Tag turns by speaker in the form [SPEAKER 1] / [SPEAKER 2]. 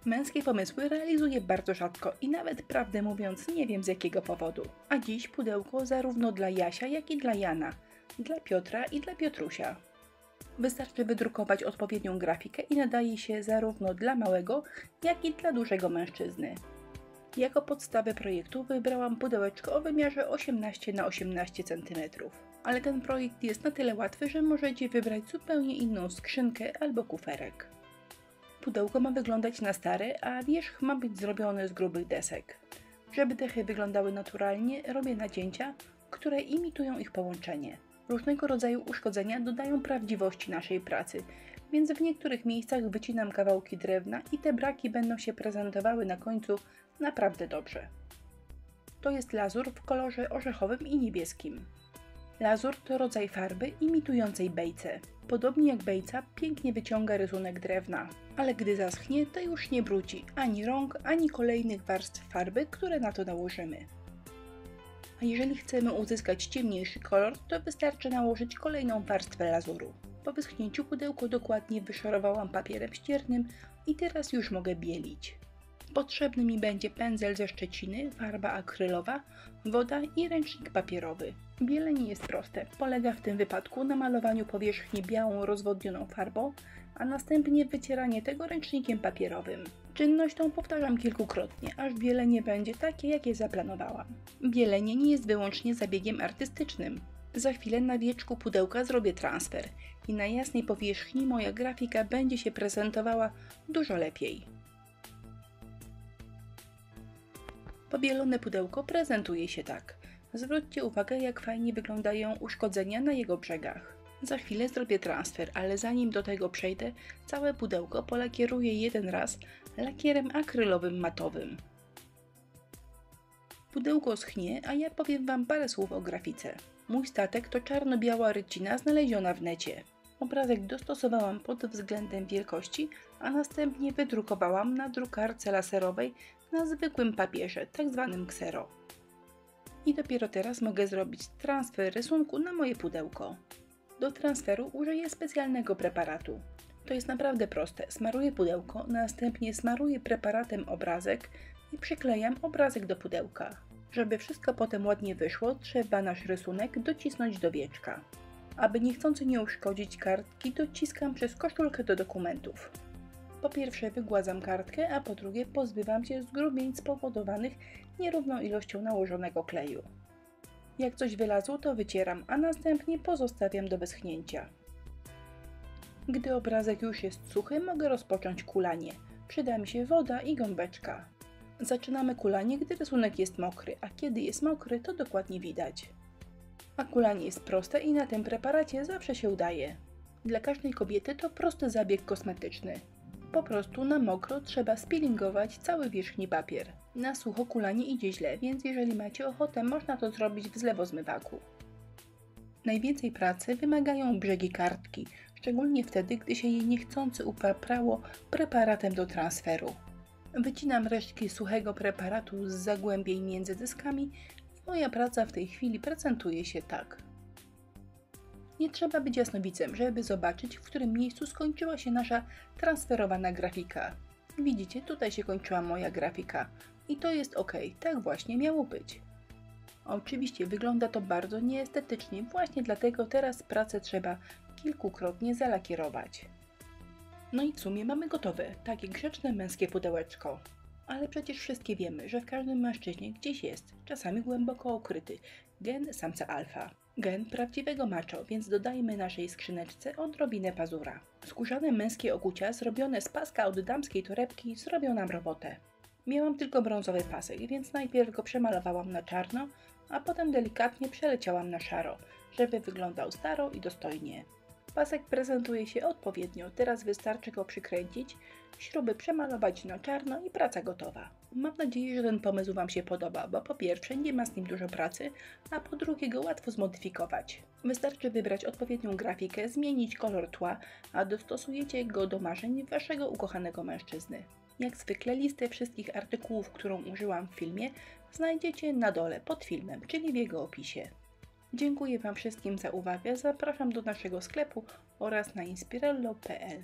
[SPEAKER 1] Męskie pomysły realizuję bardzo rzadko i nawet prawdę mówiąc nie wiem z jakiego powodu. A dziś pudełko zarówno dla Jasia, jak i dla Jana, dla Piotra i dla Piotrusia. Wystarczy wydrukować odpowiednią grafikę i nadaje się zarówno dla małego, jak i dla dużego mężczyzny. Jako podstawę projektu wybrałam pudełeczko o wymiarze 18 na 18 cm. Ale ten projekt jest na tyle łatwy, że możecie wybrać zupełnie inną skrzynkę albo kuferek. Pudełko ma wyglądać na stare, a wierzch ma być zrobiony z grubych desek. Żeby dechy wyglądały naturalnie, robię nacięcia, które imitują ich połączenie. Różnego rodzaju uszkodzenia dodają prawdziwości naszej pracy, więc w niektórych miejscach wycinam kawałki drewna i te braki będą się prezentowały na końcu naprawdę dobrze. To jest lazur w kolorze orzechowym i niebieskim. Lazur to rodzaj farby imitującej bejce. Podobnie jak bejca, pięknie wyciąga rysunek drewna, ale gdy zaschnie, to już nie brudzi ani rąk, ani kolejnych warstw farby, które na to nałożymy. A jeżeli chcemy uzyskać ciemniejszy kolor, to wystarczy nałożyć kolejną warstwę lazuru. Po wyschnięciu pudełko dokładnie wyszorowałam papierem ściernym i teraz już mogę bielić. Potrzebny mi będzie pędzel ze Szczeciny, farba akrylowa, woda i ręcznik papierowy. Bielenie jest proste. Polega w tym wypadku na malowaniu powierzchni białą rozwodnioną farbą, a następnie wycieranie tego ręcznikiem papierowym. Czynność tą powtarzam kilkukrotnie, aż bielenie będzie takie, jakie zaplanowałam. Bielenie nie jest wyłącznie zabiegiem artystycznym. Za chwilę na wieczku pudełka zrobię transfer i na jasnej powierzchni moja grafika będzie się prezentowała dużo lepiej. Pobielone pudełko prezentuje się tak. Zwróćcie uwagę, jak fajnie wyglądają uszkodzenia na jego brzegach. Za chwilę zrobię transfer, ale zanim do tego przejdę, całe pudełko polakieruję jeden raz lakierem akrylowym matowym. Pudełko schnie, a ja powiem Wam parę słów o grafice. Mój statek to czarno-biała rycina znaleziona w necie. Obrazek dostosowałam pod względem wielkości, a następnie wydrukowałam na drukarce laserowej na zwykłym papierze, tzw. ksero. I dopiero teraz mogę zrobić transfer rysunku na moje pudełko. Do transferu użyję specjalnego preparatu. To jest naprawdę proste. Smaruję pudełko, następnie smaruję preparatem obrazek i przyklejam obrazek do pudełka. Żeby wszystko potem ładnie wyszło, trzeba nasz rysunek docisnąć do wieczka. Aby niechcący nie uszkodzić kartki, dociskam przez koszulkę do dokumentów. Po pierwsze wygładzam kartkę, a po drugie pozbywam się zgrubień spowodowanych nierówną ilością nałożonego kleju. Jak coś wylazło, to wycieram, a następnie pozostawiam do wyschnięcia. Gdy obrazek już jest suchy, mogę rozpocząć kulanie. Przyda mi się woda i gąbeczka. Zaczynamy kulanie, gdy rysunek jest mokry, a kiedy jest mokry, to dokładnie widać. A kulanie jest proste i na tym preparacie zawsze się udaje. Dla każdej kobiety to prosty zabieg kosmetyczny. Po prostu na mokro trzeba spillingować cały wierzchni papier. Na sucho kulanie idzie źle, więc jeżeli macie ochotę, można to zrobić w zlewozmywaku. Najwięcej pracy wymagają brzegi kartki, szczególnie wtedy, gdy się jej niechcący upaprało preparatem do transferu. Wycinam resztki suchego preparatu z zagłębień między dyskami i moja praca w tej chwili prezentuje się tak. Nie trzeba być jasnowidzem, żeby zobaczyć, w którym miejscu skończyła się nasza transferowana grafika. Widzicie, tutaj się kończyła moja grafika. I to jest ok, tak właśnie miało być. Oczywiście wygląda to bardzo nieestetycznie, właśnie dlatego teraz pracę trzeba kilkukrotnie zalakierować. No i w sumie mamy gotowe, takie grzeczne męskie pudełeczko. Ale przecież wszystkie wiemy, że w każdym mężczyźnie gdzieś jest, czasami głęboko ukryty, gen samca alfa. Gen prawdziwego macho, więc dodajmy naszej skrzyneczce odrobinę pazura. Skórzane męskie okucia zrobione z paska od damskiej torebki zrobią nam robotę. Miałam tylko brązowy pasek, więc najpierw go przemalowałam na czarno, a potem delikatnie przeleciałam na szaro, żeby wyglądał staro i dostojnie. Pasek prezentuje się odpowiednio, teraz wystarczy go przykręcić, śruby przemalować na czarno i praca gotowa. Mam nadzieję, że ten pomysł Wam się podoba, bo po pierwsze nie ma z nim dużo pracy, a po drugie go łatwo zmodyfikować. Wystarczy wybrać odpowiednią grafikę, zmienić kolor tła, a dostosujecie go do marzeń Waszego ukochanego mężczyzny. Jak zwykle listę wszystkich artykułów, którą użyłam w filmie, znajdziecie na dole pod filmem, czyli w jego opisie. Dziękuję Wam wszystkim za uwagę, zapraszam do naszego sklepu oraz na inspirello.pl.